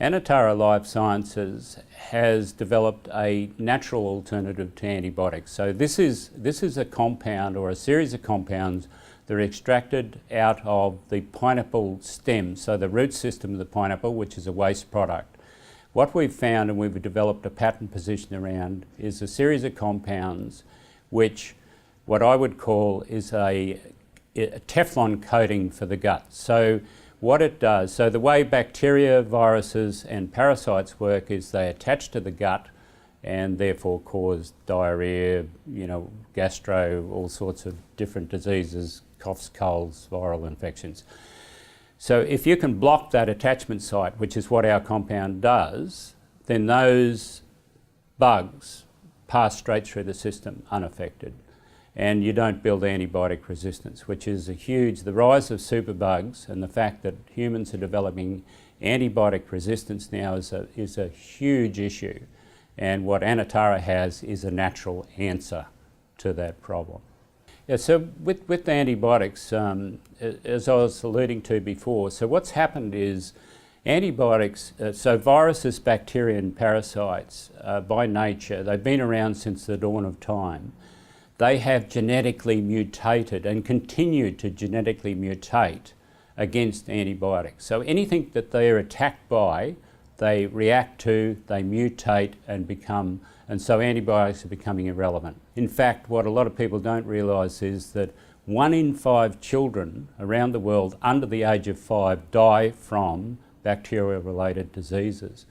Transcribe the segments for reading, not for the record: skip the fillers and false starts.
Anatara Lifesciences has developed a natural alternative to antibiotics. So this is a compound or a series of compounds that are extracted out of the pineapple stem, so the root system of the pineapple, which is a waste product. What we've found, and we've developed a patent position around, is a series of compounds which what I would call is a Teflon coating for the gut. So what it does, so the way bacteria, viruses and parasites work is they attach to the gut and therefore cause diarrhea, gastro, all sorts of different diseases, coughs, colds, viral infections. So if you can block that attachment site, which is what our compound does, then those bugs pass straight through the system unaffected. And you don't build antibiotic resistance, which is the rise of superbugs and the fact that humans are developing antibiotic resistance now is a huge issue. And what Anatara has is a natural answer to that problem. Yeah, so with antibiotics, as I was alluding to before, so what's happened is antibiotics, so viruses, bacteria and parasites, by nature, they've been around since the dawn of time. They have genetically mutated and continue to genetically mutate against antibiotics. So anything that they are attacked by, they react to, they mutate and so antibiotics are becoming irrelevant. In fact, what a lot of people don't realise is that 1 in 5 children around the world under the age of 5 die from bacterial-related diseases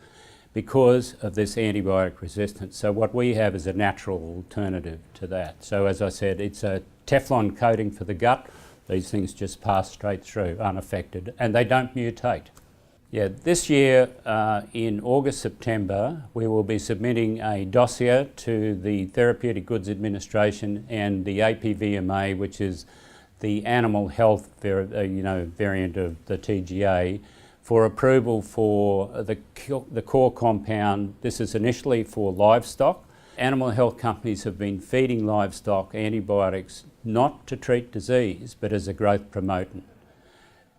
because of this antibiotic resistance. So what we have is a natural alternative to that. So as I said, it's a Teflon coating for the gut. These things just pass straight through unaffected and they don't mutate. Yeah, this year in August, September, we will be submitting a dossier to the Therapeutic Goods Administration and the APVMA, which is the animal health variant of the TGA, for approval for the core compound. This is initially for livestock. Animal health companies have been feeding livestock antibiotics not to treat disease but as a growth promotant.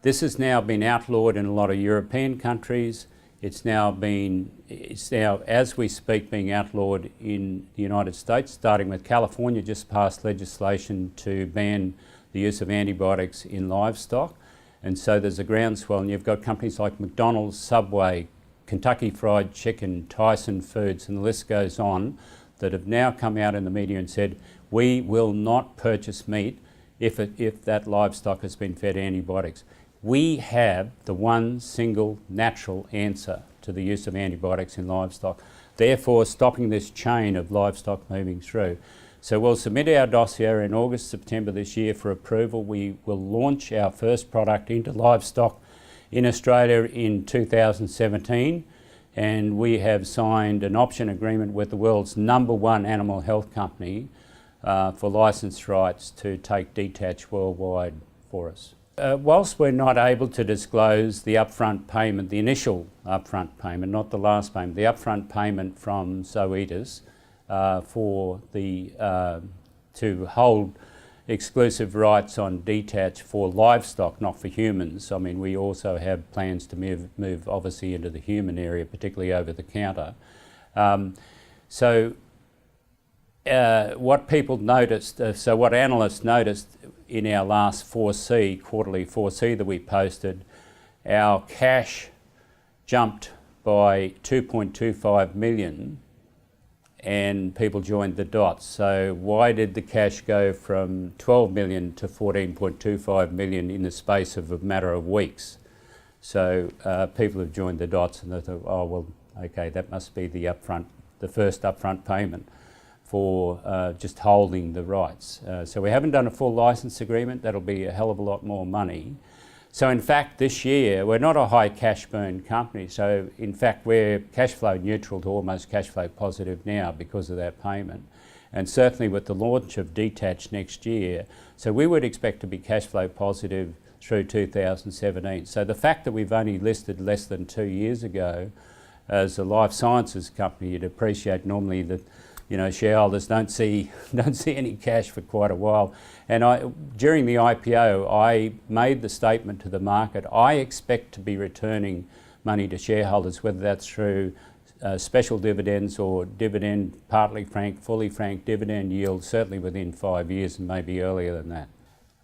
This has now been outlawed in a lot of European countries. It's now, as we speak, being outlawed in the United States, starting with California just passed legislation to ban the use of antibiotics in livestock. And so there's a groundswell, and you've got companies like McDonald's, Subway, Kentucky Fried Chicken, Tyson Foods, and the list goes on, that have now come out in the media and said, we will not purchase meat if that livestock has been fed antibiotics. We have the one single natural answer to the use of antibiotics in livestock, therefore stopping this chain of livestock moving through. So we'll submit our dossier in August, September this year for approval. We will launch our first product into livestock in Australia in 2017, and we have signed an option agreement with the world's #1 animal health company for license rights to take Detach worldwide for us. Whilst we're not able to disclose the upfront payment, the initial upfront payment, not the last payment, the upfront payment from Zoetis, to hold exclusive rights on Detach for livestock, not for humans. I mean, we also have plans to move obviously into the human area, particularly over the counter. What people noticed, what analysts noticed in our last 4C, quarterly 4C that we posted, our cash jumped by 2.25 million and people joined the dots. So why did the cash go from 12 million to 14.25 million in the space of a matter of weeks? So people have joined the dots and they thought, oh, well, okay, that must be the first upfront payment for just holding the rights. So we haven't done a full license agreement. That'll be a hell of a lot more money. So in fact, this year, we're not a high cash burn company. So in fact, we're cash flow neutral to almost cash flow positive now because of that payment. And certainly with the launch of Detach next year, so we would expect to be cash flow positive through 2017. So the fact that we've only listed less than 2 years ago as a life sciences company, you'd appreciate normally that shareholders don't see any cash for quite a while. And during the IPO, I made the statement to the market, I expect to be returning money to shareholders, whether that's through special dividends or dividend, partly franked, fully franked dividend yield, certainly within 5 years and maybe earlier than that.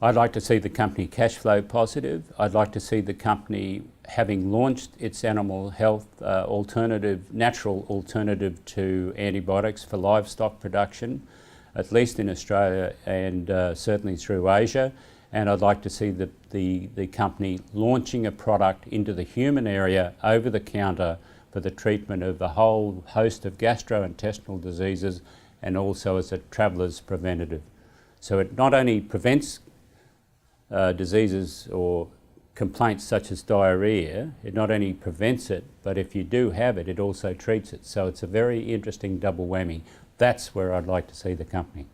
I'd like to see the company cash flow positive. I'd like to see the company having launched its animal health natural alternative to antibiotics for livestock production, at least in Australia and certainly through Asia. And I'd like to see the company launching a product into the human area over the counter for the treatment of a whole host of gastrointestinal diseases and also as a traveller's preventative. So it not only prevents diseases or complaints such as diarrhoea, it not only prevents it, but if you do have it, it also treats it. So it's a very interesting double whammy. That's where I'd like to see the company.